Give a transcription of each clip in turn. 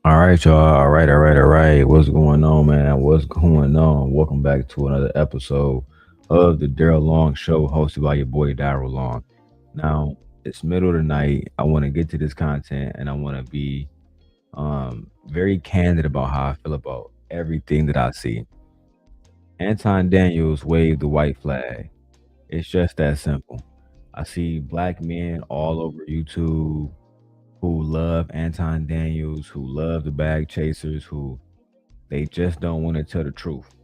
All right, y'all. All right. What's going on, man? What's going on? Welcome back to another episode of the Darrel Long Show, hosted by your boy Darrel Long. Now, it's middle of the night. I want to get to this content, and I want to be very candid about how I feel about everything that I see. Anton Daniels waved the white flag. It's just that simple. I see black men all over YouTube who love Anton Daniels, who love the bag chasers, who they just don't want to tell the truth.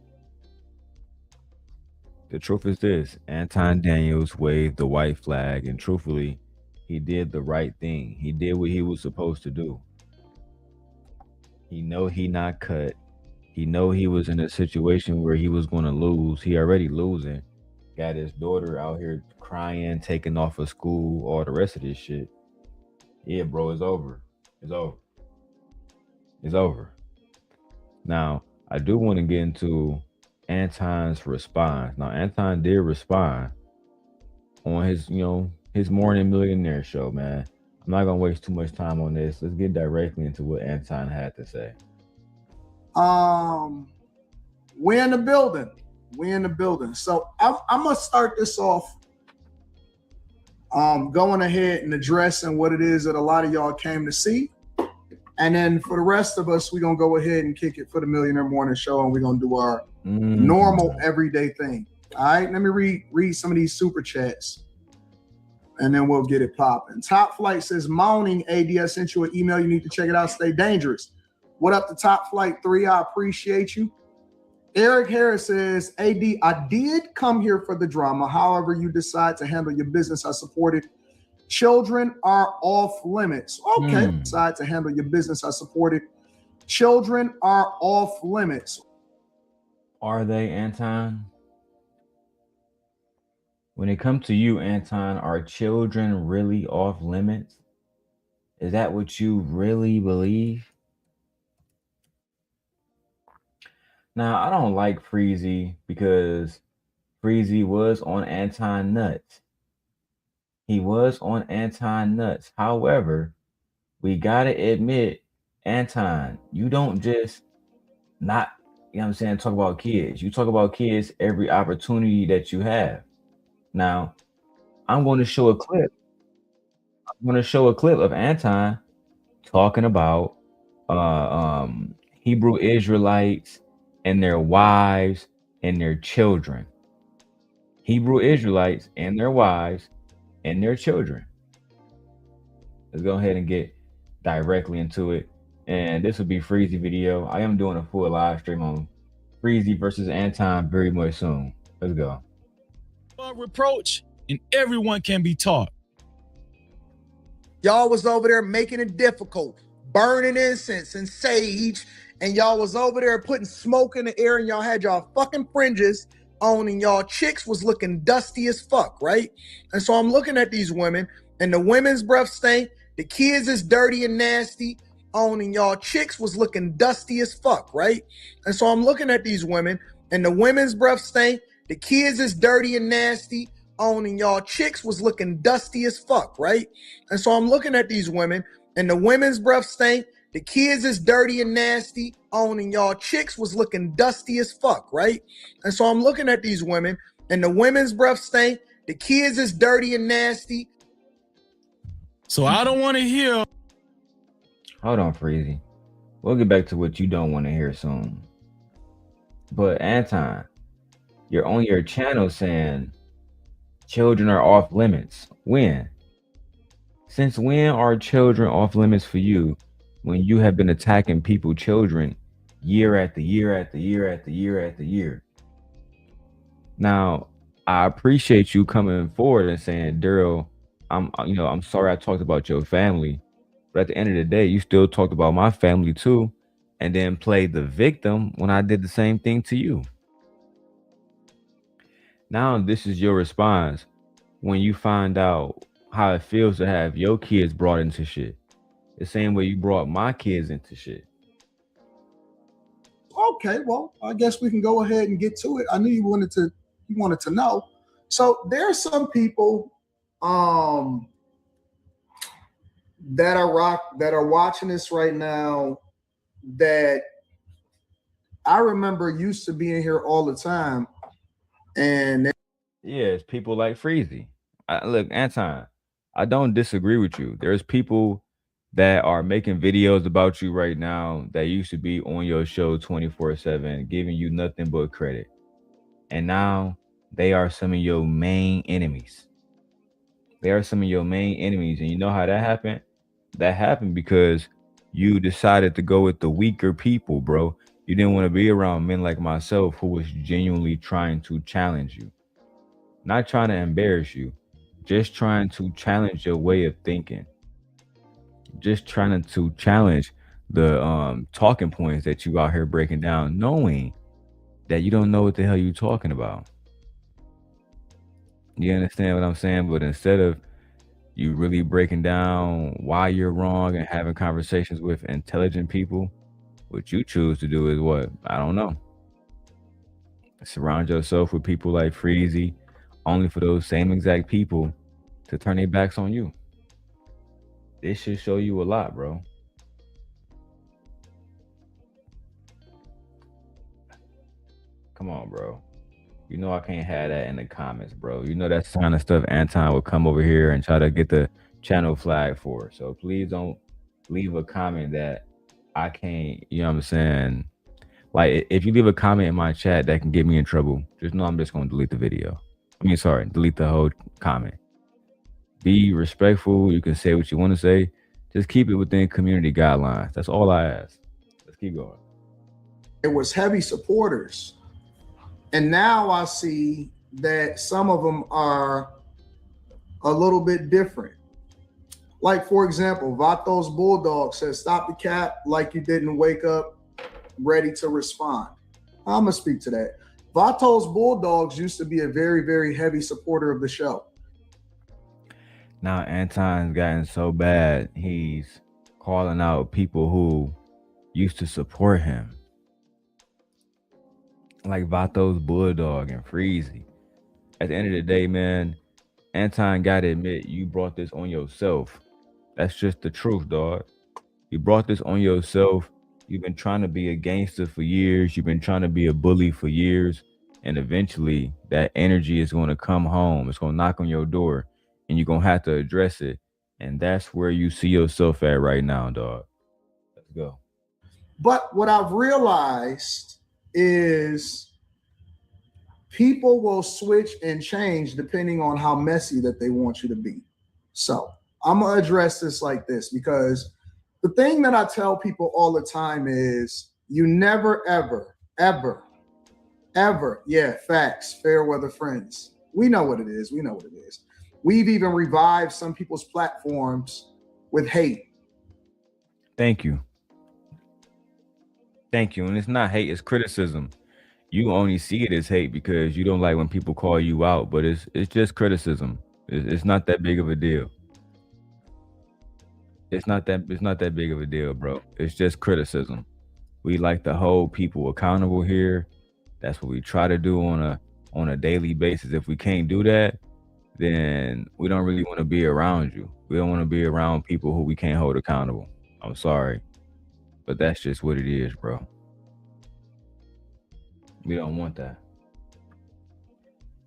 The truth is this: Anton Daniels waved the white flag, and truthfully, he did the right thing. He did what he was supposed to do. He know he not cut. He know he was in a situation where he was going to lose. He already losing. Got his daughter out here crying, taking off of school, all the rest of this shit. Yeah, bro, it's over. It's over. It's over. Now, I do want to get into Anton's response. Now, Anton did respond on his morning millionaire show, man. I'm not gonna waste too much time on this. Let's get directly into what Anton had to say. Um, we're in the building. We're in the building. So I'm gonna start this off. Going ahead and addressing what it is that a lot of y'all came to see. And then for the rest of us, we're going to go ahead and kick it for the Millionaire Morning Show, and we're going to do our normal everyday thing. All right, let me read some of these super chats, and then we'll get it popping. Top Flight says, "Moaning, AD, I sent you an email. You need to check it out. Stay dangerous." What up to Top Flight 3? I appreciate you. Eric Harris says, "AD, I did come here for the drama. However, you decide to handle your business, I support it. Children are off limits." Okay, decide to handle your business, I support it. Children are off limits. Are they, Anton? When it comes to you, Anton, are children really off limits? Is that what you really believe? Now, I don't like Freezy because Freezy was on Anton Nuts. He was on Anton Nuts. However, we gotta admit, Anton, you don't just not, talk about kids. You talk about kids every opportunity that you have. Now, I'm going to show a clip. I'm going to show a clip of Anton talking about Hebrew Israelites and their wives and their children. Hebrew Israelites and their wives and their children. Let's go ahead and get directly into it. And this will be Freezy video. I am doing a full live stream on Freezy versus Anton very much soon. Let's go. Reproach, and everyone can be taught. Y'all was over there making it difficult, burning incense and sage, and y'all was over there putting smoke in the air, and y'all had y'all fucking fringes on, and y'all chicks was looking dusty as fuck, right? And so I'm looking at these women, and the women's breath stink, the kids is dirty and nasty on, and y'all chicks was looking dusty as fuck, right? And so I'm looking at these women, and the women's breath stink, the kids is dirty and nasty on, and y'all chicks was looking dusty as fuck, right? And so I'm looking at these women, and the women's breath stink, the kids is dirty and nasty on, and y'all chicks was looking dusty as fuck, right? And so I'm looking at these women, and the women's breath stink, the kids is dirty and nasty. So I don't want to hear. Hold on, Freezy. We'll get back to what you don't want to hear soon. But Anton, you're on your channel saying children are off limits. When? Since when are children off limits for you when you have been attacking people, children, year after year after year after year after year? Now, I appreciate you coming forward and saying, Darrel, I'm sorry I talked about your family, but at the end of the day, you still talked about my family too, and then played the victim when I did the same thing to you. Now, this is your response when you find out how it feels to have your kids brought into shit. The same way you brought my kids into shit. Okay, well, I guess we can go ahead and get to it. I knew you wanted to know. So there are some people that are watching this right now that I remember used to being here all the time, and Yeah, it's people like Freezy. Look, Anton, I don't disagree with you. There's people that are making videos about you right now that used to be on your show 24/7, giving you nothing but credit. And now they are some of your main enemies. They are some of your main enemies. And you know how that happened? That happened because you decided to go with the weaker people, bro. You didn't want to be around men like myself who was genuinely trying to challenge you, not trying to embarrass you, just trying to challenge your way of thinking, just trying to challenge the talking points that you out here breaking down, knowing that you don't know what the hell you talking about. You understand what I'm saying? But instead of you really breaking down why you're wrong and having conversations with intelligent people, what you choose to do is what? I don't know. Surround yourself with people like Freezy, only for those same exact people to turn their backs on you. This should show you a lot, bro. Come on, bro. You know I can't have that in the comments, bro. You know that's the kind of stuff Anton would come over here and try to get the channel flag for. So please don't leave a comment that I can't, you know what I'm saying? Like if you leave a comment in my chat that can get me in trouble, just know I'm just gonna delete the video. I mean, sorry, delete the whole comment. Be respectful. You can say what you want to say. Just keep it within community guidelines. That's all I ask. Let's keep going. it was heavy supporters. And now I see that some of them are a little bit different. Like, for example, Vatos Bulldog says, stop the cap like you didn't wake up ready to respond. I'm going to speak to that. Vatos Bulldogs used to be a very, very heavy supporter of the show. Now Anton's gotten so bad, he's calling out people who used to support him. Like Vatos Bulldog and Freezy. At the end of the day, man, Anton gotta admit you brought this on yourself. That's just the truth, dog. You brought this on yourself. You've been trying to be a gangster for years. You've been trying to be a bully for years. And eventually that energy is going to come home. It's going to knock on your door and you're going to have to address it. And that's where you see yourself at right now, dog. Let's go. But what I've realized is people will switch and change depending on how messy that they want you to be. So I'm going to address this like this, because the thing that I tell people all the time is you never, ever, ever, ever, yeah, facts, fair weather friends. We know what it is. We know what it is. We've even revived some people's platforms with hate. Thank you. Thank you. And it's not hate, it's criticism. You only see it as hate because you don't like when people call you out, but it's just criticism. It's not that big of a deal. It's not that big of a deal, bro. It's just criticism. We like to hold people accountable here. That's what we try to do on a daily basis. If we can't do that, then we don't really want to be around you. We don't want to be around people who we can't hold accountable. I'm sorry, but that's just what it is, bro. We don't want that.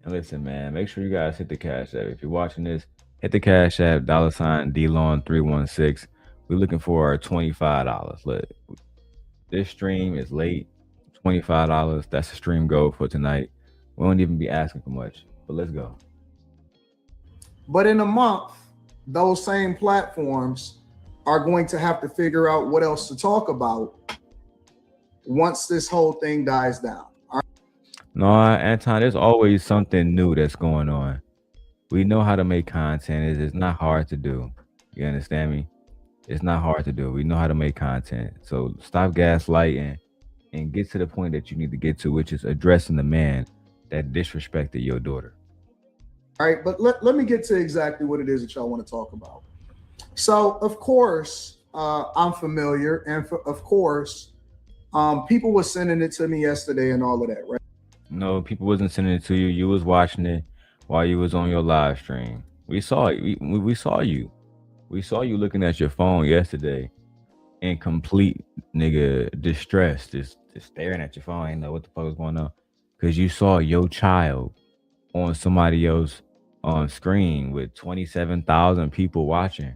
And listen, man, make sure you guys hit the Cash App. If you're watching this, hit the Cash App, $DLon316. We're looking for our $25. Look, this stream is late. $25. That's the stream goal for tonight. We won't even be asking for much, but let's go. But in a month, those same platforms are going to have to figure out what else to talk about once this whole thing dies down. No, Anton, there's always something new that's going on. We know how to make content. It's not hard to do. You understand me? It's not hard to do. We know how to make content. So stop gaslighting and get to the point that you need to get to, which is addressing the man that disrespected your daughter. All right, but let me get to exactly what it is that y'all want to talk about. So, of course, I'm familiar. And of course, people were sending it to me yesterday and all of that, right? No, people wasn't sending it to you. You was watching it while you was on your live stream. We saw it. We saw you. We saw you looking at your phone yesterday. in complete nigga distress, just staring at your phone, ain't know what the fuck was going on, because you saw your child on somebody else on screen with 27,000 people watching.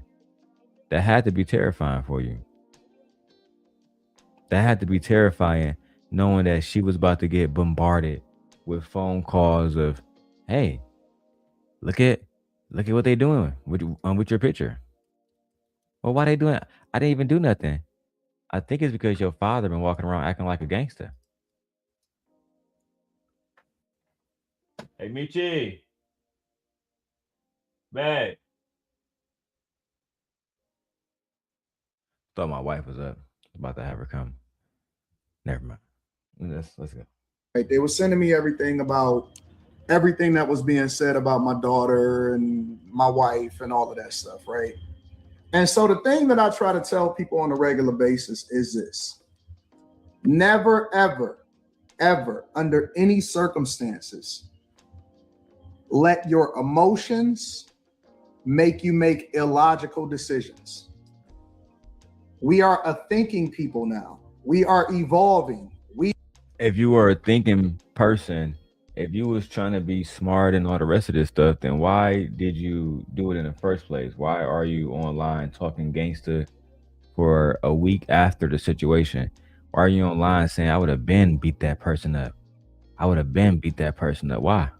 That had to be terrifying for you. That had to be terrifying, knowing that she was about to get bombarded with phone calls of, "Hey, look at what they doing with your picture." Well, why they doing it? I didn't even do nothing. I think it's because your father been walking around acting like a gangster. Hey, Michi, babe. Thought my wife was up. About to have her come. Never mind. Let's go. Right? They were sending me everything about everything that was being said about my daughter and my wife and all of that stuff, right? And so the thing that I try to tell people on a regular basis is this: never, ever, ever, under any circumstances, let your emotions make you make illogical decisions. We are a thinking people now. We are evolving. If you were a thinking person, if you was trying to be smart and all the rest of this stuff, then why did you do it in the first place? Why are you online talking gangster for a week after the situation? Why are you online saying, "I would have been beat that person up. I would have been beat that person up"? Why?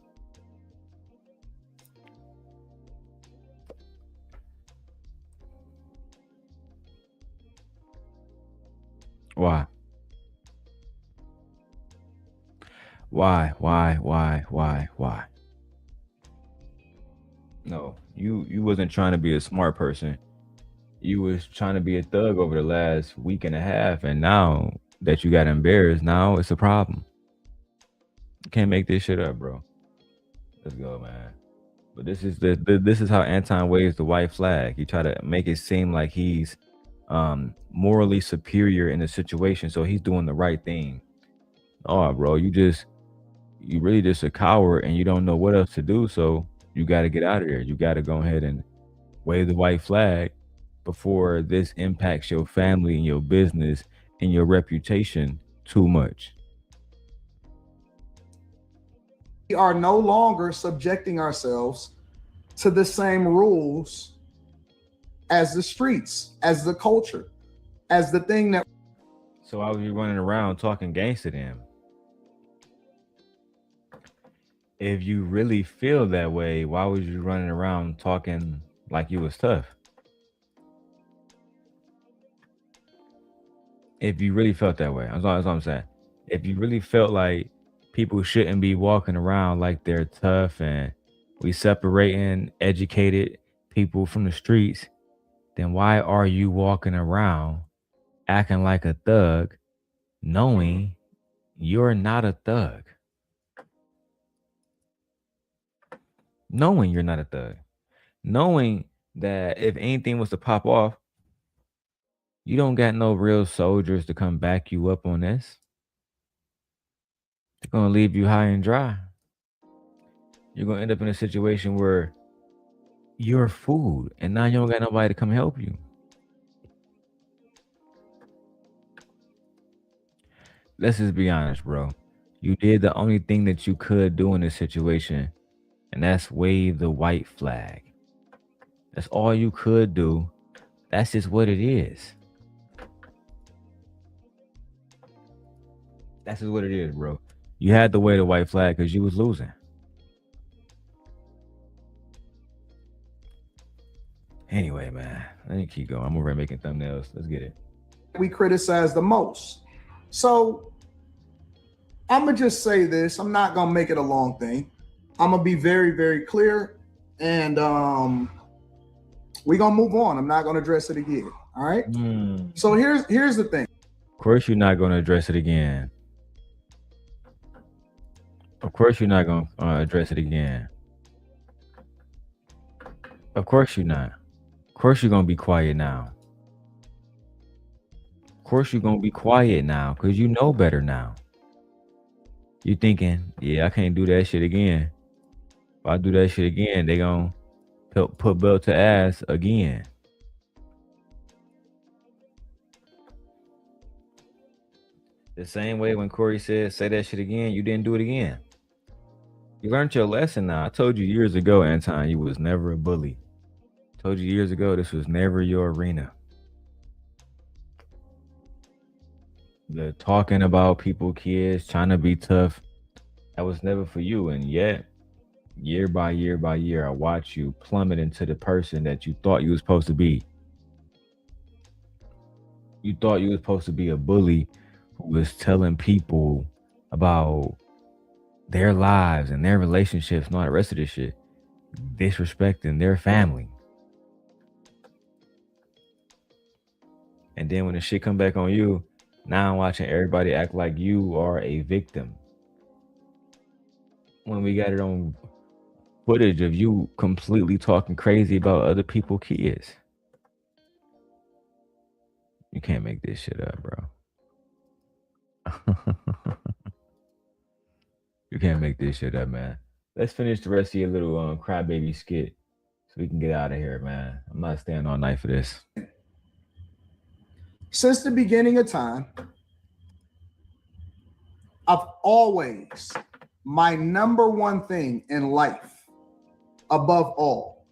Why? Why? No, you wasn't trying to be a smart person. You was trying to be a thug over the last week and a half, and now that you got embarrassed, now it's a problem. You can't make this shit up, bro. Let's go, man. But this is this is how Anton waves the white flag. He try to make it seem like he's morally superior in the situation, so he's doing the right thing. Oh, bro, you really just a coward, and you don't know what else to do. So you got to get out of there. You got to go ahead and wave the white flag before this impacts your family and your business and your reputation too much. We are no longer subjecting ourselves to the same rules as the streets, as the culture, as the thing that. So why was you running around talking gangster then? If you really feel that way, why was you running around talking like you was tough? If you really felt that way, that's all I'm saying. If you really felt like people shouldn't be walking around like they're tough and we separating educated people from the streets, then why are you walking around acting like a thug knowing you're not a thug? Knowing you're not a thug. Knowing that if anything was to pop off, you don't got no real soldiers to come back you up on this. They're going to leave you high and dry. You're going to end up in a situation where you're food and now you don't got nobody to come help you. Let's just be honest, bro. You did the only thing that you could do in this situation, and that's wave the white flag. That's all you could do. That's just what it is. That's just what it is, bro. You had to wave the white flag because you was losing. Anyway, man, let me keep going. I'm over here making thumbnails. Let's get it. We criticize the most. So I'm going to just say this. I'm not going to make it a long thing. I'm going to be very, very clear. And we're going to move on. I'm not going to address it again. All right. So here's the thing. Of course, you're not going to address it again. Of course, you're not going to address it again. Of course, you're not. Of course, you're going to be quiet now. Of course, you're going to be quiet now because you know better now. You're thinking, yeah, I can't do that shit again. If I do that shit again, they going to put belt to ass again. The same way when Corey said, say that shit again, you didn't do it again. You learned your lesson now. I told you years ago, Anton, you was never a bully. I told you years ago, this was never your arena. The talking about people, kids, trying to be tough, that was never for you. And yet, year by year by year, I watch you plummet into the person that you thought you was supposed to be. You thought you was supposed to be a bully who was telling people about their lives and their relationships and all the rest of this shit, disrespecting their family. And then when the shit come back on you, now I'm watching everybody act like you are a victim. When we got it on footage of you completely talking crazy about other people's kids. You can't make this shit up, bro. You can't make this shit up, man. Let's finish the rest of your little crybaby skit so we can get out of here, man. I'm not staying all night for this. Since the beginning of time, I've always, my number one thing in life, above all,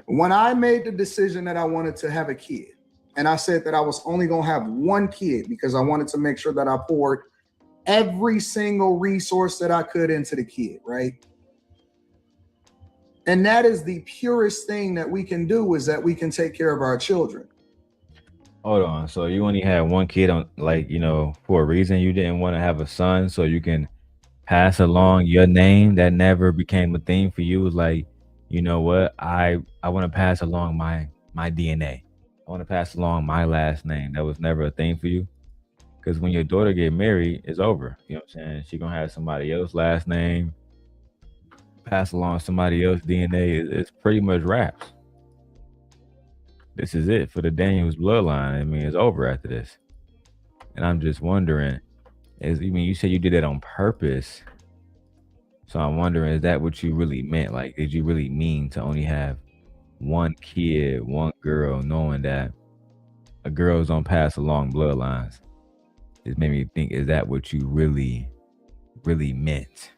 when I made the decision that I wanted to have a kid, and I said that I was only going to have one kid because I wanted to make sure that I poured every single resource that I could into the kid, right? And that is the purest thing that we can do, is that we can take care of our children. Hold on. So you only had one kid on, like, you know, for a reason you didn't want to have a son so you can pass along your name. That never became a thing for you. It was like, you know what? I want to pass along my DNA. I want to pass along my last name. That was never a thing for you. Because when your daughter get married, it's over. You know what I'm saying? She gonna have somebody else's last name, pass along somebody else's DNA. It's pretty much wraps. This is it for the Daniels bloodline. I mean, it's over after this. And I'm just wondering, you said you did that on purpose. So I'm wondering, is that what you really meant? Like, did you really mean to only have one kid, one girl, knowing that a girl's gonna pass along bloodlines? It made me think, is that what you really, really meant?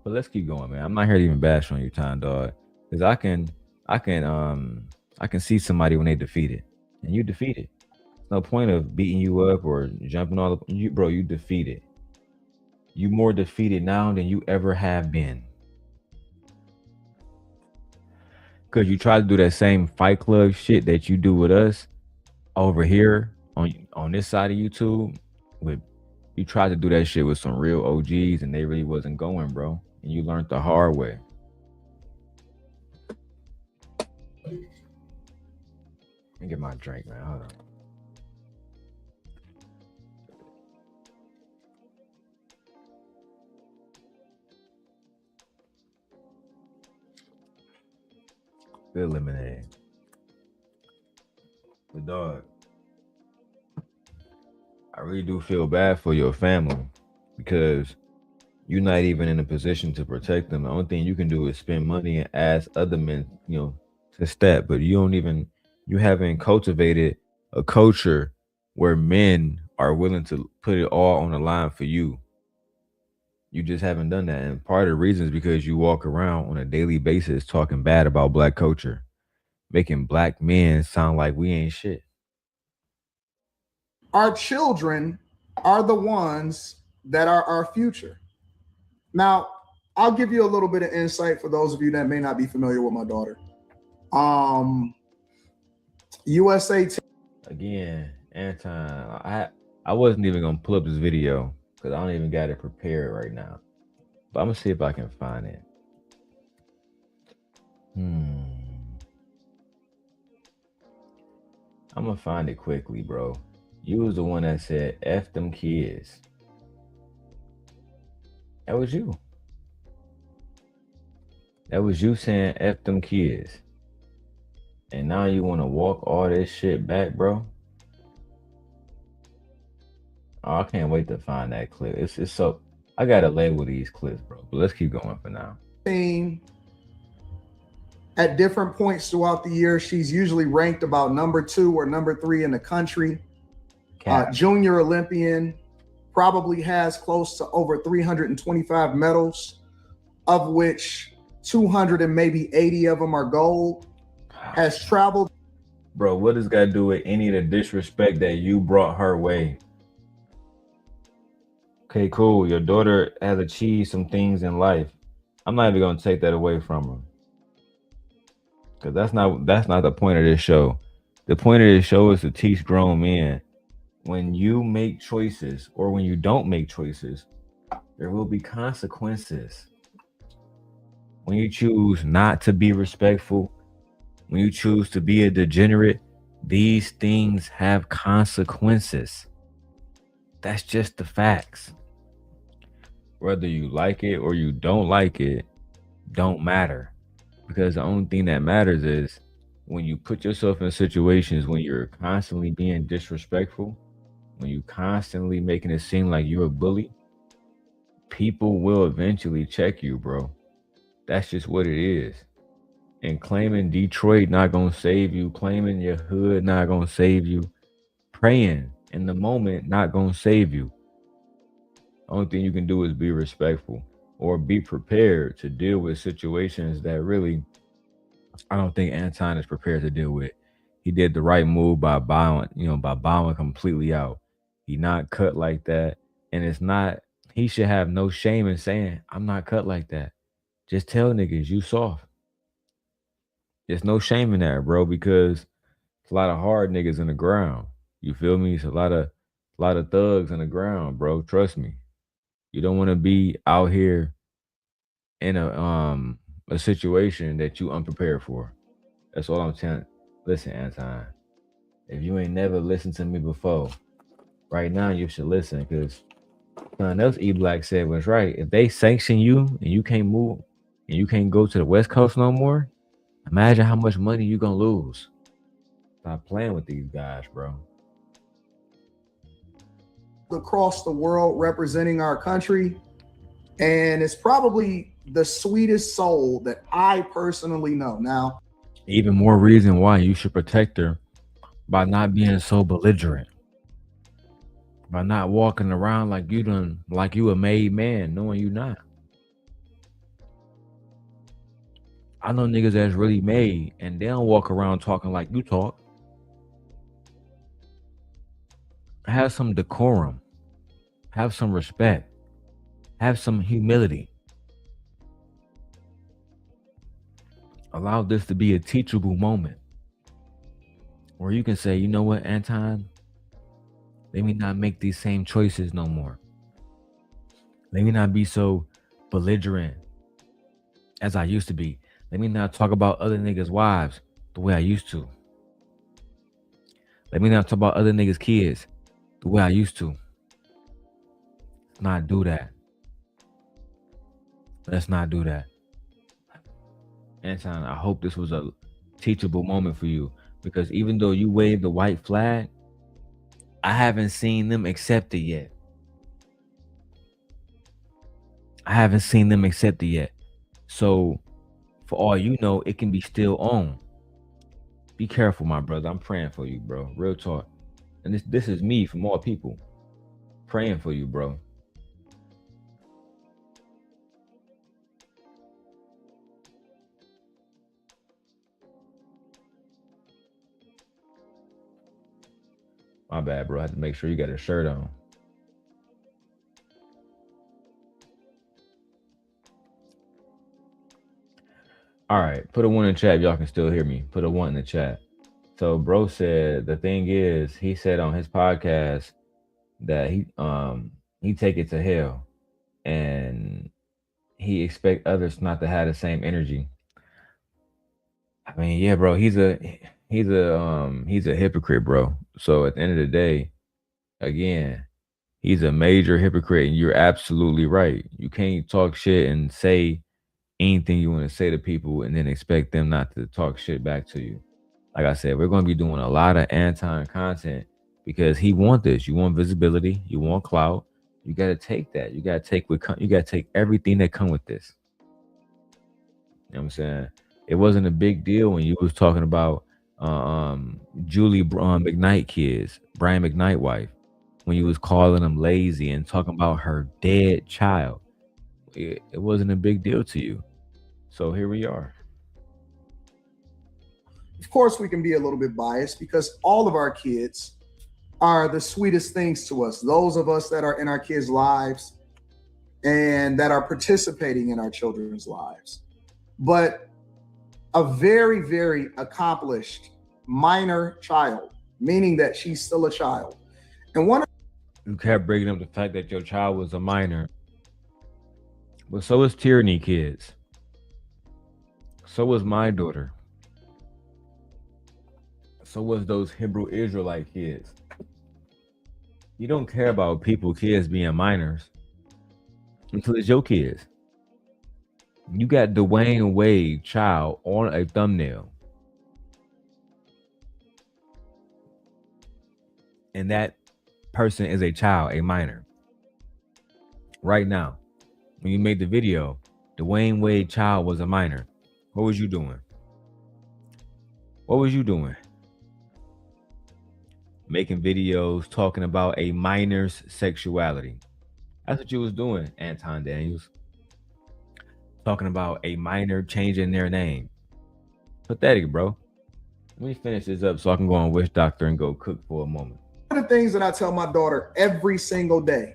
But let's keep going, man. I'm not here to even bash on you, Time Dog, because I can see somebody when they defeated, and you defeated. No point of beating you up or jumping all up. You defeated. You more defeated now than you ever have been. Because you try to do that same Fight Club shit that you do with us over here on this side of YouTube. You tried to do that shit with some real OGs and they really wasn't going, bro. And you learned the hard way. Let me get my drink, man. Hold on. Good lemonade. But dog, I really do feel bad for your family because you're not even in a position to protect them. The only thing you can do is spend money and ask other men, to step. But you haven't cultivated a culture where men are willing to put it all on the line for you. You just haven't done that. And part of the reason is because you walk around on a daily basis talking bad about black culture, making black men sound like we ain't shit. Our children are the ones that are our future. Now, I'll give you a little bit of insight for those of you that may not be familiar with my daughter. USA. Again, Anton, I wasn't even going to pull up this video because I don't even got it prepared right now. But I'm going to see if I can find it. I'm going to find it quickly, bro. You was the one that said, F them kids. That was you. That was you saying, F them kids. And now you want to walk all this shit back, bro? Oh, I can't wait to find that clip. It's so... I got to label these clips, bro. But let's keep going for now. At different points throughout the year, she's usually ranked about number 2 or number 3 in the country. Junior Olympian, probably has close to over 325 medals, of which 200 and maybe 80 of them are gold. Has traveled. Bro, what does got to do with any of the disrespect that you brought her way? Okay, cool. Your daughter has achieved some things in life. I'm not even gonna take that away from her. Cause that's not the point of this show. The point of this show is to teach grown men when you make choices or when you don't make choices, there will be consequences. When you choose not to be respectful, when you choose to be a degenerate, these things have consequences. That's just the facts. Whether you like it or you don't like it, don't matter. Because the only thing that matters is when you put yourself in situations when you're constantly being disrespectful, when you constantly making it seem like you're a bully, people will eventually check you, bro. That's just what it is. And claiming Detroit not gonna save you, claiming your hood not gonna save you, praying in the moment not gonna save you. Only thing you can do is be respectful or be prepared to deal with situations that really I don't think Anton is prepared to deal with. He did the right move by bowing completely out. He not cut like that. And it's not he should have no shame in saying, I'm not cut like that. Just tell niggas you soft. There's no shame in that, bro, because it's a lot of hard niggas in the ground. You feel me? It's a lot of thugs in the ground, bro. Trust me. You don't want to be out here in a situation that you unprepared for. That's all I'm telling. Listen, Anton. If you ain't never listened to me before, right now you should listen because something else E Black said was right. If they sanction you and you can't move and you can't go to the West Coast no more, imagine how much money you gonna lose. Stop playing with these guys, bro. Across the world representing our country, and it's probably the sweetest soul that I personally know. Now, even more reason why you should protect her by not being so belligerent, by not walking around like you a made man, knowing you not. I know niggas that's really made and they don't walk around talking like you talk. Have some decorum. Have some respect. Have some humility. Allow this to be a teachable moment where you can say, you know what, Anton, let me not make these same choices no more. Let me not be so belligerent as I used to be. Let me not talk about other niggas' wives the way I used to. Let me not talk about other niggas' kids the way I used to. Let's not do that. Let's not do that. Anton, I hope this was a teachable moment for you because even though you waved the white flag, I haven't seen them accept it yet. I haven't seen them accept it yet. So, for all you know, it can be still on. Be careful, my brother. I'm praying for you, bro. Real talk. And this is me from all people. Praying for you, bro. My bad, bro. I had to make sure you got a shirt on. All right, put a one in the chat if y'all can still hear me. Put a one in the chat. So bro said the thing is, he said on his podcast that he take it to hell and he expect others not to have the same energy. I mean, yeah, bro, he's a hypocrite, bro. So at the end of the day, again, he's a major hypocrite and you're absolutely right. You can't talk shit and say anything you want to say to people and then expect them not to talk shit back to you. Like I said, we're going to be doing a lot of Anton content because he want this. You want visibility, you want clout. You got to take that. You got to take everything that come with this. You know what I'm saying? It wasn't a big deal when you was talking about Julie McKnight kids, Brian McKnight wife, when you was calling them lazy and talking about her dead child. It wasn't a big deal to you. So here we are. Of course, we can be a little bit biased because all of our kids are the sweetest things to us. Those of us that are in our kids' lives and that are participating in our children's lives. But a very, very accomplished minor child, meaning that she's still a child. And one, You kept bringing up the fact that your child was a minor, but so was tyranny kids. So was my daughter. So was those Hebrew Israelite kids. You don't care about people, kids being minors until it's your kids. You got Dwayne Wade child on a thumbnail. And that person is a child, a minor. Right now, when you made the video, Dwayne Wade child was a minor. What was you doing? What was you doing? Making videos talking about a minor's sexuality. That's what you was doing, Anton Daniels. Talking about a minor changing their name. Pathetic, bro. Let me finish this up so I can go on Wish Doctor and go cook for a moment. one of the things that I tell my daughter every single day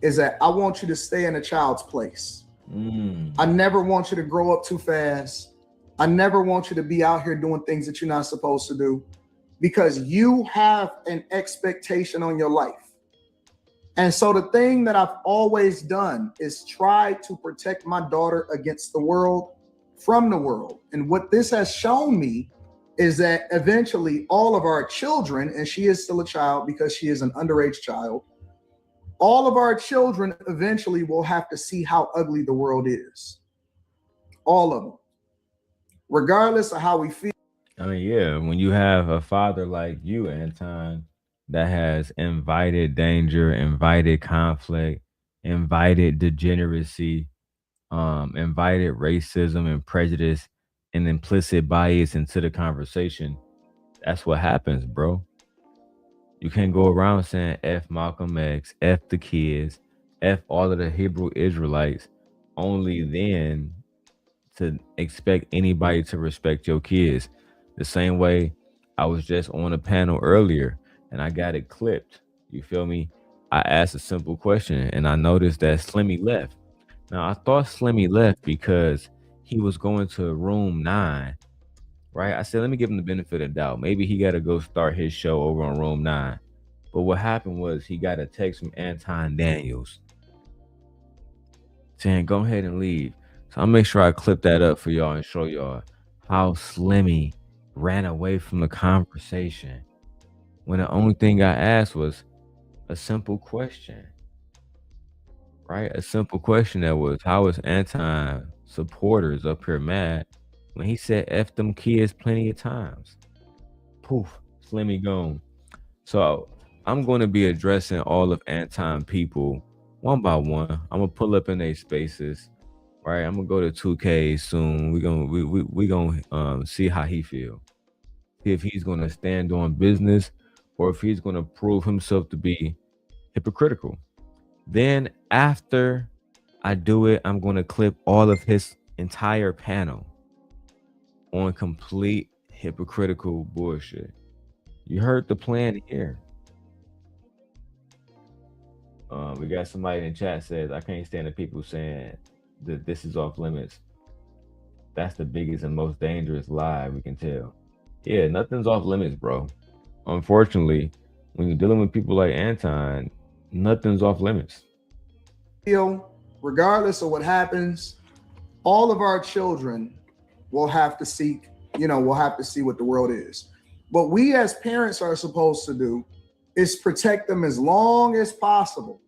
is that I want you to stay in a child's place. I never want you to grow up too fast. I never want you to be out here doing things that you're not supposed to do, because you have an expectation on your life. And so the thing that I've always done is try to protect my daughter against the world, from the world. And what this has shown me is that eventually all of our children, and she is still a child because she is an underage child, all of our children eventually will have to see how ugly the world is. All of them. Regardless of how we feel. I mean, yeah, when you have a father like you, Anton, that has invited danger, invited conflict, invited degeneracy, invited racism and prejudice and implicit bias into the conversation, that's what happens, bro. You can't go around saying F Malcolm X, F the kids, F all of the Hebrew Israelites, only then to expect anybody to respect your kids. The same way I was just on a panel earlier and I got it clipped. You feel me? I asked a simple question and I noticed that Slimmy left. Now I thought Slimmy left because he was going to room 9, right? I said, let me give him the benefit of the doubt. Maybe he got to go start his show over on room 9. But what happened was he got a text from Anton Daniels saying, go ahead and leave. So I'll make sure I clip that up for y'all and show y'all how Slimmy ran away from the conversation when the only thing I asked was a simple question, right? A simple question that was, how is Anton supporters up here mad when he said F them kids plenty of times? Poof, Slimmy gone. So I'm going to be addressing all of Anton people one by one. I'm gonna pull up in their spaces, right? I'm gonna go to 2K soon. We gonna see how he feel. See if he's gonna stand on business or if he's gonna prove himself to be hypocritical. Then after I do it, I'm gonna clip all of his entire panel on complete hypocritical bullshit. You heard the plan here. We got somebody in the chat says, I can't stand the people saying that this is off limits. That's the biggest and most dangerous lie we can tell. Yeah, nothing's off limits, bro. Unfortunately, when you're dealing with people like Anton, nothing's off limits. Regardless of what happens, all of our children will have to seek, we'll have to see what the world is. What we as parents are supposed to do is protect them as long as possible.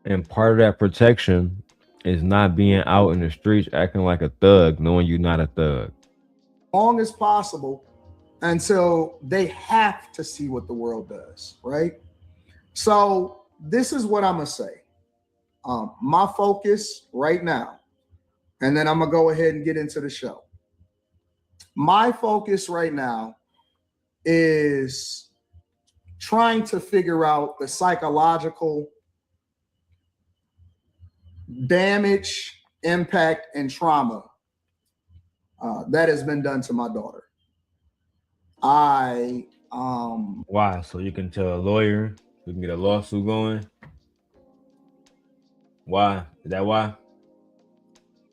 And part of that protection is not being out in the streets acting like a thug, knowing you're not a thug. Long as possible until they have to see what the world does, right? So this is what I'm gonna say. My focus right now, and then I'm gonna go ahead and get into the show. My focus right now is trying to figure out the psychological damage, impact, and trauma that has been done to my daughter. Why? So you can tell a lawyer, we can get a lawsuit going. Why? Is that why?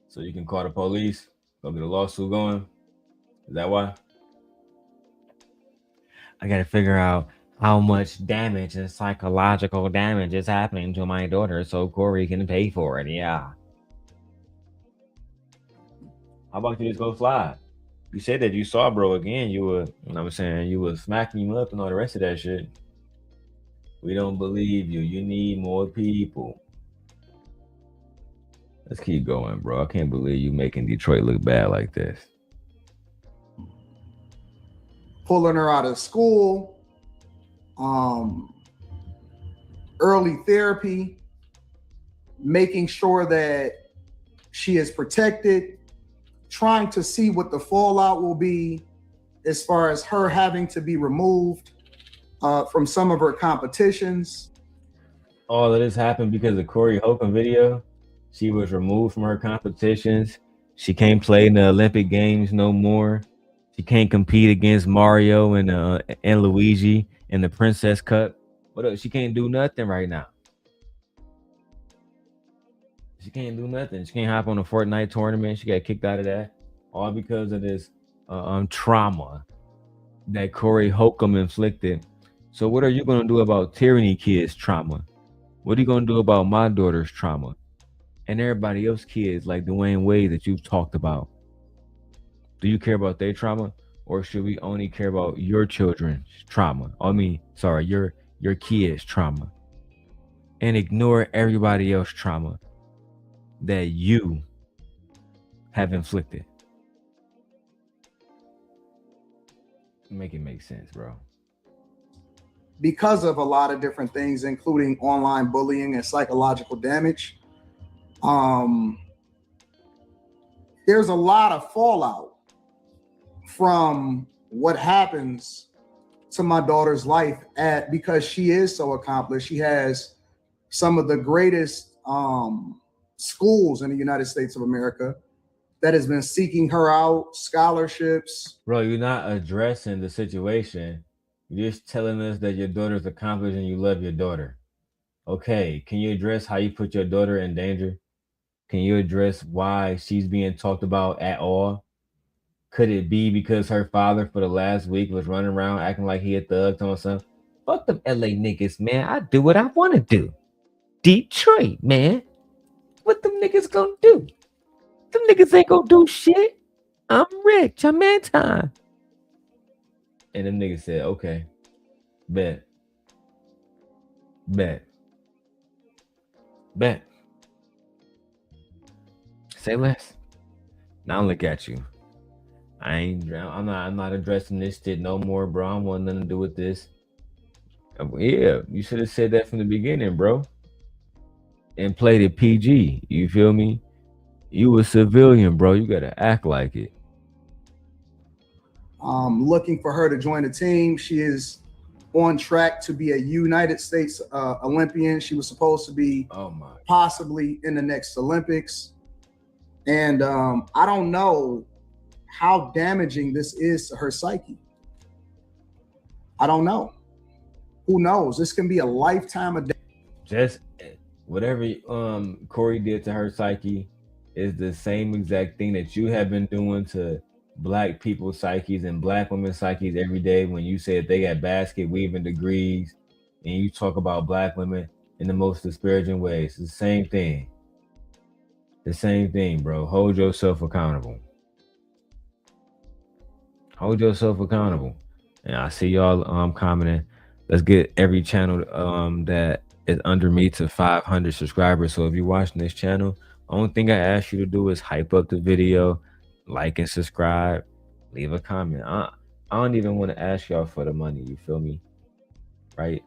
So you can call the police, go get a lawsuit going. Is that why? I gotta figure out how much damage and psychological damage is happening to my daughter so Corey can pay for it. Yeah. How about you just go fly? You said that you saw bro again. You were, you know what I'm saying, you were smacking him up and all the rest of that shit. We don't believe you. You need more people. Let's keep going, bro. I can't believe you making Detroit look bad like this. Pulling her out of school, early therapy, making sure that she is protected, trying to see what the fallout will be as far as her having to be removed from some of her competitions. All of this happened because of Corey Holcomb video. She was removed from her competitions. She can't play in the Olympic Games no more. She can't compete against Mario and Luigi in the Princess Cup. What else? She can't do nothing right now. She can't do nothing. She can't hop on a Fortnite tournament. She got kicked out of that. All because of this trauma that Corey Holcomb inflicted. So what are you going to do about Tyranny Kids' trauma? What are you going to do about my daughter's trauma? And everybody else's kids like Dwayne Wade that you've talked about? Do you care about their trauma? Or should we only care about your children's trauma? Your kids' trauma. And ignore everybody else's trauma that you have inflicted. Make it make sense, bro. Because of a lot of different things, including online bullying and psychological damage, there's a lot of fallout from what happens to my daughter's life because she is so accomplished. She has some of the greatest schools in the United States of America that has been seeking her out, scholarships. Bro, you're not addressing the situation. You're just telling us that your daughter's accomplished and you love your daughter. Okay, can you address how you put your daughter in danger? Can you address why she's being talked about at all? Could it be because her father for the last week was running around acting like he a thug on something? Fuck them LA niggas, man. I do what I want to do. Detroit, man. What them niggas gonna do? Them niggas ain't gonna do shit. I'm rich. I'm Anton. And them niggas said, okay, bet. Say less. Now look at you. I'm not addressing this shit no more, bro. I don't want nothing to do with this. Yeah, you should have said that from the beginning, bro. And played it PG. You feel me? You a civilian, bro. You gotta act like it. Looking for her to join the team. She is on track to be a United States Olympian. She was supposed to be possibly in the next Olympics. And I don't know how damaging this is to her psyche. I don't know. Who knows? This can be a lifetime of just whatever Corey did to her psyche is the same exact thing that you have been doing to Black people's psyches and Black women's psyches every day when you said they got basket weaving degrees and you talk about Black women in the most disparaging ways. It's the same thing. The same thing, bro. Hold yourself accountable. Hold yourself accountable. And I see y'all commenting. Let's get every channel that is under me to 500 subscribers. So if you're watching this channel, only thing I ask you to do is hype up the video, like and subscribe, leave a comment. I don't even want to ask y'all for the money, you feel me? Right?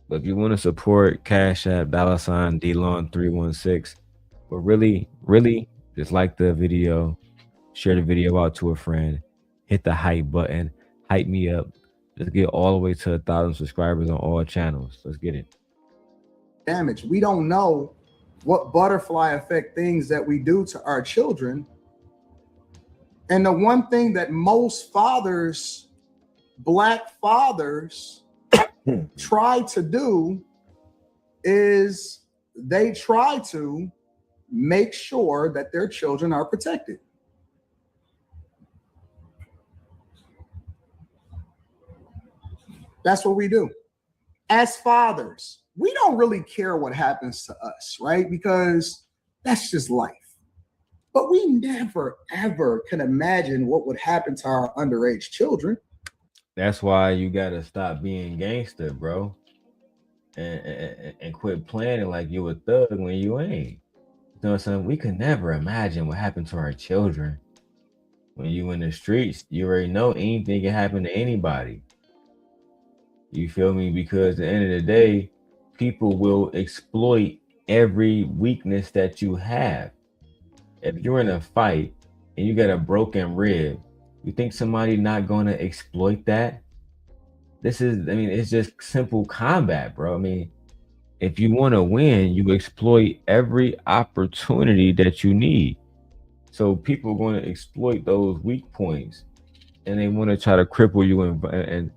But if you want to support, Cash App, $DLon316. But really, just like the video, share the video out to a friend, hit the hype button, hype me up. Let's get all the way to 1,000 subscribers on all channels. Let's get it. Damage. We don't know what butterfly effect things that we do to our children. And the one thing that most fathers, Black fathers, try to do is they try to make sure that their children are protected. That's what we do. As fathers, we don't really care what happens to us, right? Because that's just life. But we never, ever can imagine what would happen to our underage children. That's why you gotta stop being gangster, bro. And quit playing like you a thug when you ain't. You know what I'm saying? We could never imagine what happened to our children. When you in the streets, you already know anything can happen to anybody. You feel me? Because at the end of the day, people will exploit every weakness that you have. If you're in a fight and you got a broken rib, you think somebody not gonna exploit that? It's just simple combat, bro. I mean, if you want to win, you exploit every opportunity that you need. So people are going to exploit those weak points, and they want to try to cripple you and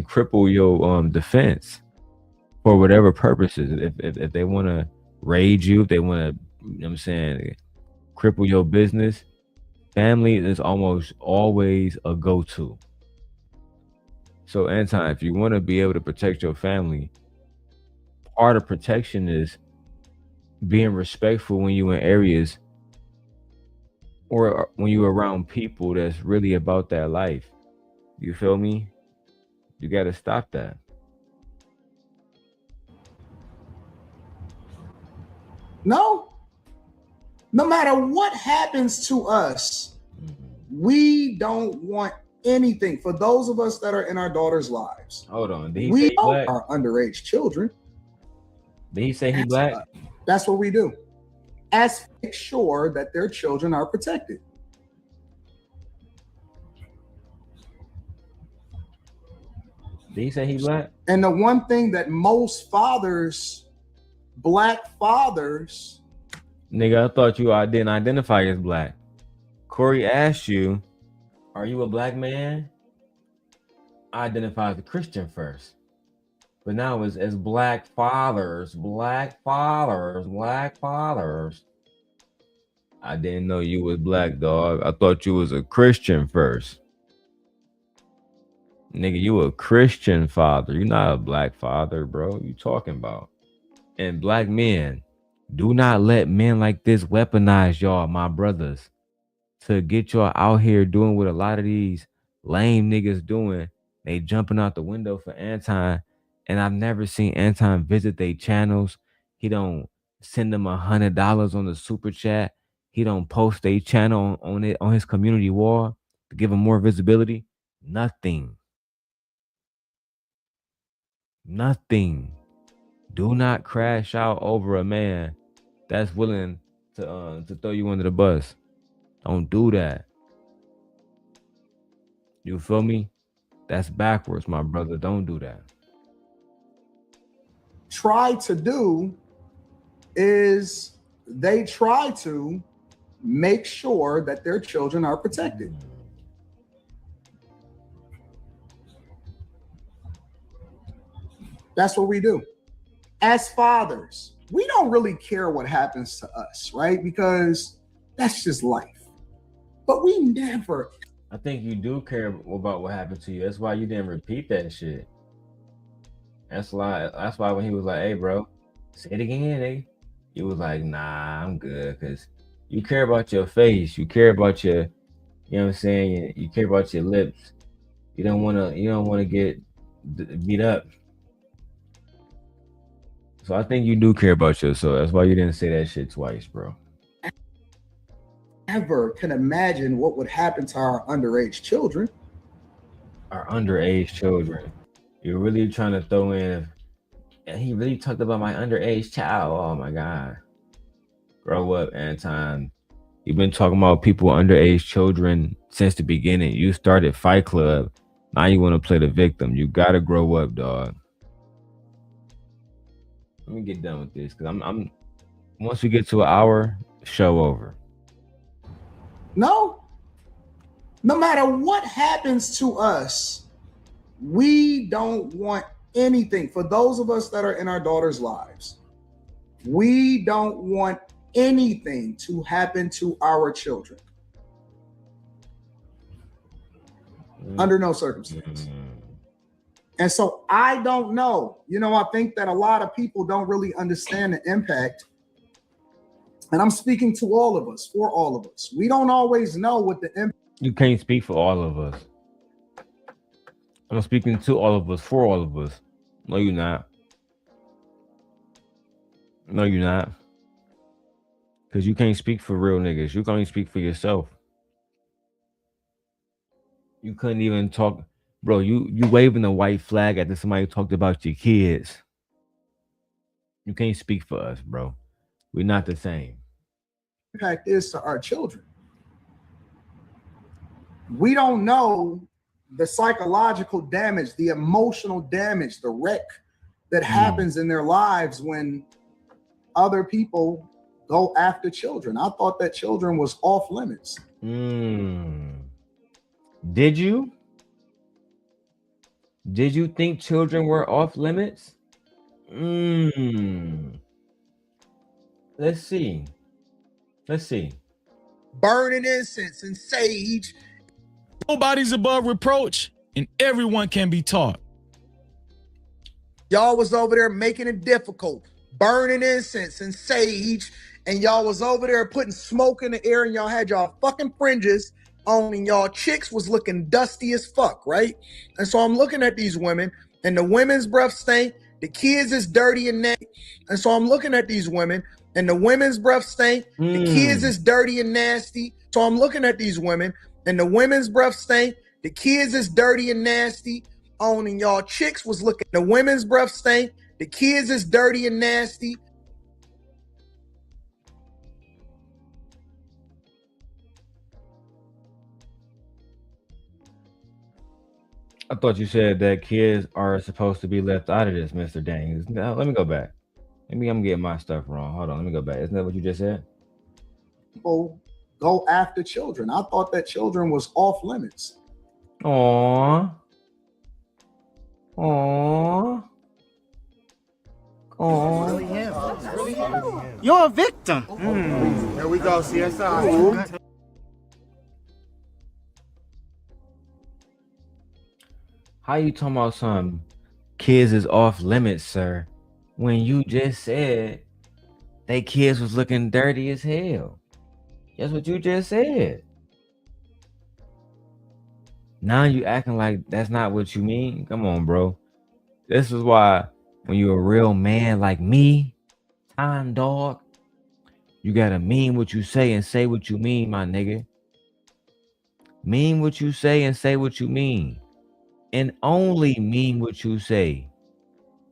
cripple your defense for whatever purposes. If they want to raid you, if they want to, you know what I'm saying, cripple your business, family is almost always a go-to. So, Anton, if you want to be able to protect your family, part of protection is being respectful when you're in areas or when you're around people that's really about that life. You feel me? You got to stop that. No matter what happens to us, we don't want anything. For those of us that are in our daughters' lives, hold on. Did he we say black? Are underage children. Did he say he black? That's what we do. Make sure that their children are protected. Did he say he black? And the one thing that most fathers, Black fathers, nigga, I thought you didn't identify as black. Corey asked you, are you a black man? I identify as a Christian first. But now it's as black fathers. I didn't know you was black, dog. I thought you was a Christian first. Nigga, you a Christian father. You're not a black father, bro. You talking about? And black men, do not let men like this weaponize y'all, my brothers, to get y'all out here doing what a lot of these lame niggas doing. They jumping out the window for Anton, and I've never seen Anton visit their channels. He don't send them $100 on the super chat. He don't post their channel on his community wall to give them more visibility. Nothing. Do not crash out over a man that's willing to throw you under the bus. Don't do that. You feel me? That's backwards, my brother. Don't do that. Try to do is they try to make sure that their children are protected. That's what we do. As fathers, we don't really care what happens to us, right? Because that's just life. But we never. I think you do care about what happened to you. That's why you didn't repeat that shit. That's why when he was like, hey, bro, say it again, eh? You was like, nah, I'm good. Because you care about your face. You care about your, you know what I'm saying? You care about your lips. You don't want to get beat up. So I think you do care about yourself. That's why you didn't say that shit twice, bro. Ever can imagine what would happen to our underage children. Our underage children. You're really trying to throw in, and he really talked about my underage child. Oh my God. Grow up, Anton. You've been talking about people underage children since the beginning. You started Fight Club. Now you want to play the victim. You gotta grow up, dog. Let me get done with this because I'm once we get to an hour, show over. No. No matter what happens to us, we don't want anything. For those of us that are in our daughters' lives, we don't want anything to happen to our children. Under no circumstance. And so I don't know. You know, I think that a lot of people don't really understand the impact. And I'm speaking to all of us, for all of us. We don't always know what the impact. You can't speak for all of us. I'm speaking to all of us, for all of us. No, you're not. No, you're not. Because you can't speak for real niggas. You can only speak for yourself. You couldn't even talk. Bro, you waving the white flag after somebody talked about your kids. You can't speak for us, bro. We're not the same. Impact is to our children. We don't know the psychological damage, the emotional damage, the wreck that happens in their lives when other people go after children. I thought that children was off limits. Did you? Did you think children were off limits? Let's see. Let's see. Burning incense and sage. Nobody's above reproach, and everyone can be taught. Y'all was over there making it difficult, burning incense and sage, and y'all was over there putting smoke in the air, and y'all had y'all fucking fringes on, and y'all chicks was looking dusty as fuck, right? And so I'm looking at these women, and the women's breath stink, the kids is dirty and nasty. And so I'm looking at these women, and the women's breath stink, the kids is dirty and nasty. So I'm looking at these women, and the women's breath stink, the kids is dirty and nasty. On, and y'all chicks was looking, the women's breath stink, the kids is dirty and nasty. I thought you said that kids are supposed to be left out of this, Mr. Daniels. Now, let me go back. Maybe I'm getting my stuff wrong. Hold on, let me go back. Isn't that what you just said? People go after children. I thought that children was off limits. Aww. Aww. Aww. You're a victim. Here we go, CSI. How you talking about some kids is off limits, sir, when you just said they kids was looking dirty as hell? That's what you just said. Now you acting like that's not what you mean? Come on, bro. This is why when you're a real man like me, time dog, you gotta mean what you say and say what you mean, my nigga. Mean what you say and say what you mean. And only mean what you say.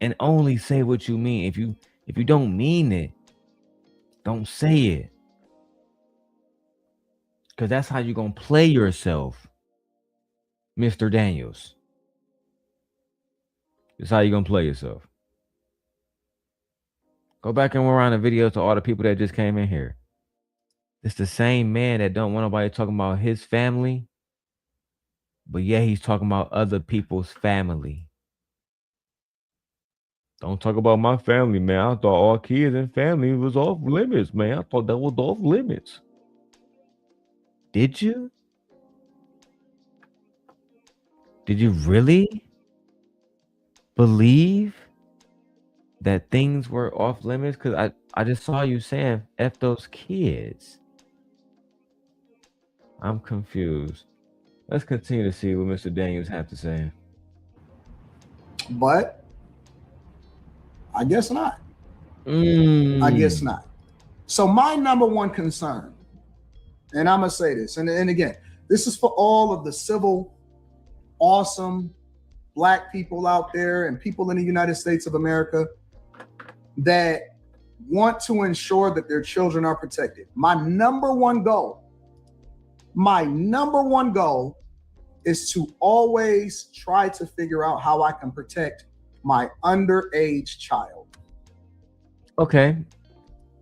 And only say what you mean. If you don't mean it, don't say it. Because that's how you're gonna play yourself, Mr. Daniels. That's how you're gonna play yourself. Go back and rewind the video to all the people that just came in here. It's the same man that don't want nobody talking about his family, but yeah, he's talking about other people's family. Don't talk about my family, man. I thought all kids and family was off limits, man. I thought that was off limits. Did you? Did you really believe that things were off limits? Because I just saw you saying F those kids. I'm confused. Let's continue to see what Mr. Daniels have to say. But I guess not. I guess not. So my number one concern, and I'm going to say this, and again, this is for all of the civil, awesome Black people out there and people in the United States of America that want to ensure that their children are protected. My number one goal is to always try to figure out how I can protect my underage child. Okay,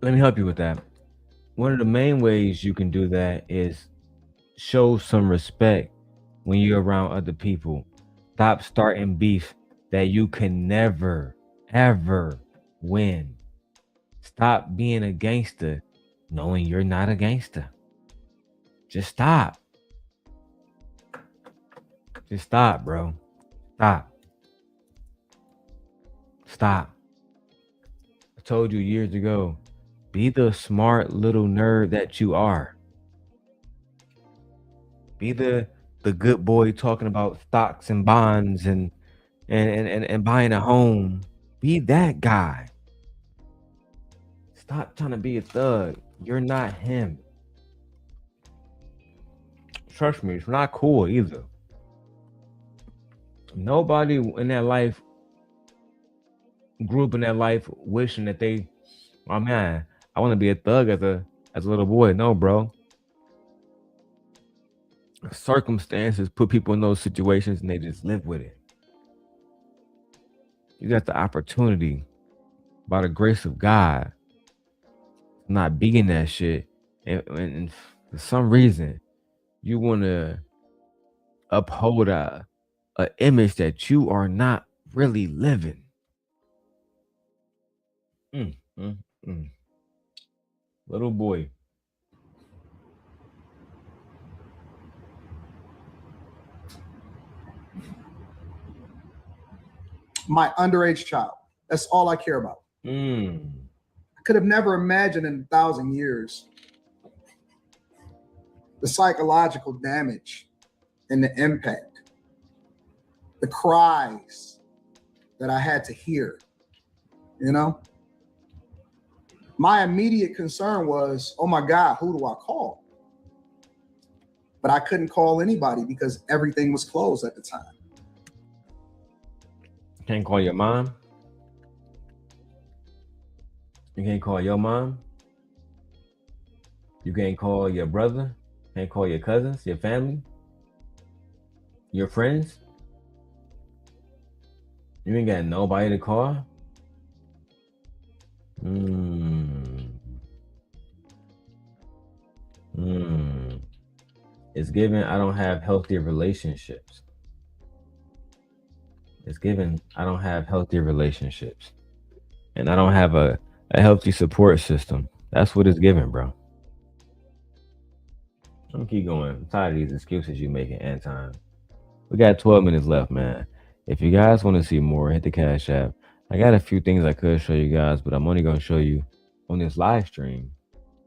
let me help you with that. One of the main ways you can do that is show some respect when you're around other people. Stop starting beef that you can never, ever win. Stop being a gangster knowing you're not a gangster. Just stop. Just stop, bro. Stop. Stop. I told you years ago, be the smart little nerd that you are. Be the good boy talking about stocks and bonds and buying a home. Be that guy. Stop trying to be a thug. You're not him. Trust me, it's not cool either. Nobody in that life grew up in that life wishing that they, oh man, I want to be a thug as a little boy. No, bro. Circumstances put people in those situations and they just live with it. You got the opportunity, by the grace of God, not being that shit, and for some reason you want to uphold a image that you are not really living. Little boy. My underage child. That's all I care about. I could have never imagined in 1,000 years the psychological damage and the impact, the cries that I had to hear, you know? My immediate concern was, oh my God, who do I call? But I couldn't call anybody because everything was closed at the time. Can't call your mom? You can't call your mom? You can't call your brother? Can't call your cousins, your family? Your friends? You ain't got nobody to call? It's given I don't have healthy relationships. It's given I don't have healthy relationships. And I don't have a healthy support system. That's what it's given, bro. I'm gonna keep going. I'm tired of these excuses you making, Anton. We got 12 minutes left, man. If you guys want to see more, hit the Cash App. I got a few things I could show you guys, but I'm only gonna show you on this live stream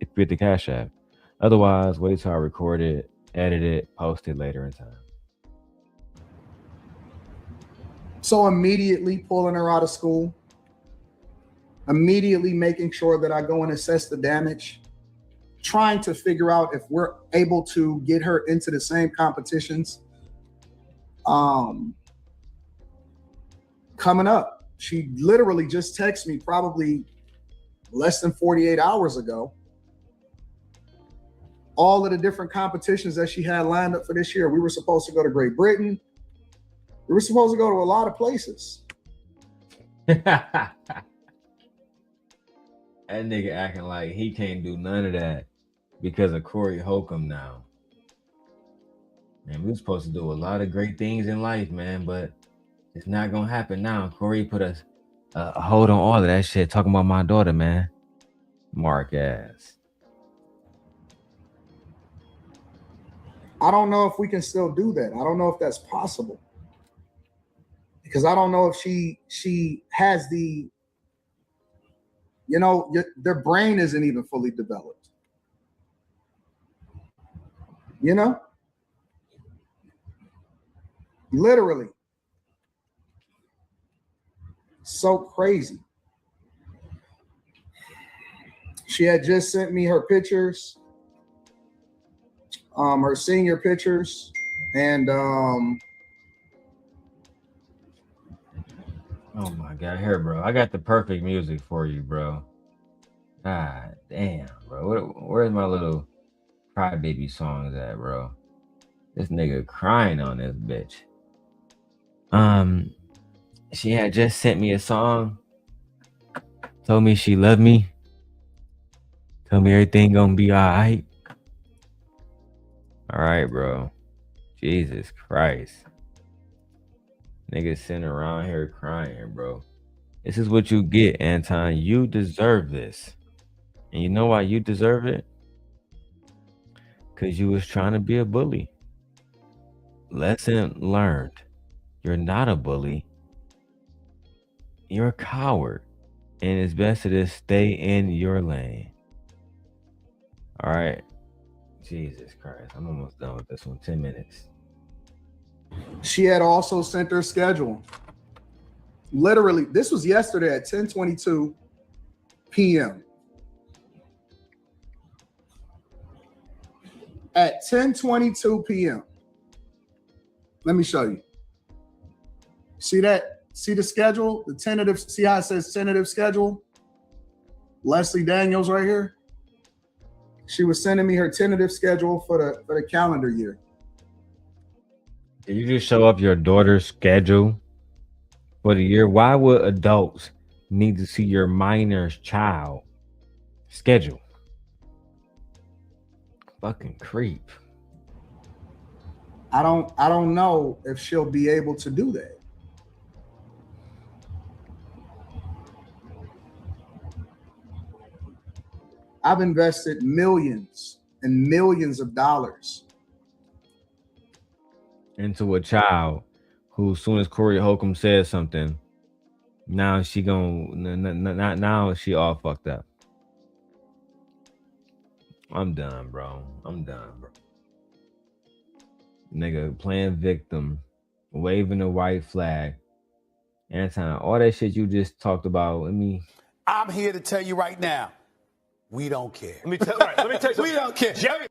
if you hit the Cash App. Otherwise, wait till I record it, edit it, post it later in time. So immediately pulling her out of school, immediately making sure that I go and assess the damage, trying to figure out if we're able to get her into the same competitions. Coming up, she literally just texted me probably less than 48 hours ago. All of the different competitions that she had lined up for this year. We were supposed to go to Great Britain. We were supposed to go to a lot of places. That nigga acting like he can't do none of that because of Corey Holcomb now. Man, we were supposed to do a lot of great things in life, man, but it's not gonna happen now. Corey put a hold on all of that shit, talking about my daughter, man. Mark ass. I don't know if we can still do that. I don't know if that's possible. Because I don't know if she has the, you know, their brain isn't even fully developed. You know? Literally. So crazy. She had just sent me her pictures, her senior pictures, and oh my God, here, bro. I got the perfect music for you, bro. God damn, bro. Where's my little crybaby songs at, bro? This nigga crying on this bitch. She had just sent me a song. Told me she loved me. Told me everything gonna be alright. Alright, bro. Jesus Christ. Niggas sitting around here crying, bro. This is what you get, Anton. You deserve this. And you know why you deserve it? Because you was trying to be a bully. Lesson learned. You're not a bully. You're a coward. And it's best to just stay in your lane. All right. Jesus Christ. I'm almost done with this one. 10 minutes. She had also sent her schedule. Literally, this was yesterday at 10:22 p.m. At 10:22 p.m. Let me show you. See that? See the schedule? The tentative, see how it says tentative schedule? Leslie Daniels right here. She was sending me her tentative schedule for the calendar year. Did you just show up your daughter's schedule for the year? Why would adults need to see your minor's child schedule? Fucking creep. I don't know if she'll be able to do that. I've invested millions and millions of dollars into a child who, as soon as Corey Holcomb says something, now she now she all fucked up. I'm done, bro. Nigga playing victim, waving the white flag. Anton, all that shit you just talked about. I'm here to tell you right now, we don't care. Let me tell you, we don't care. Jerry.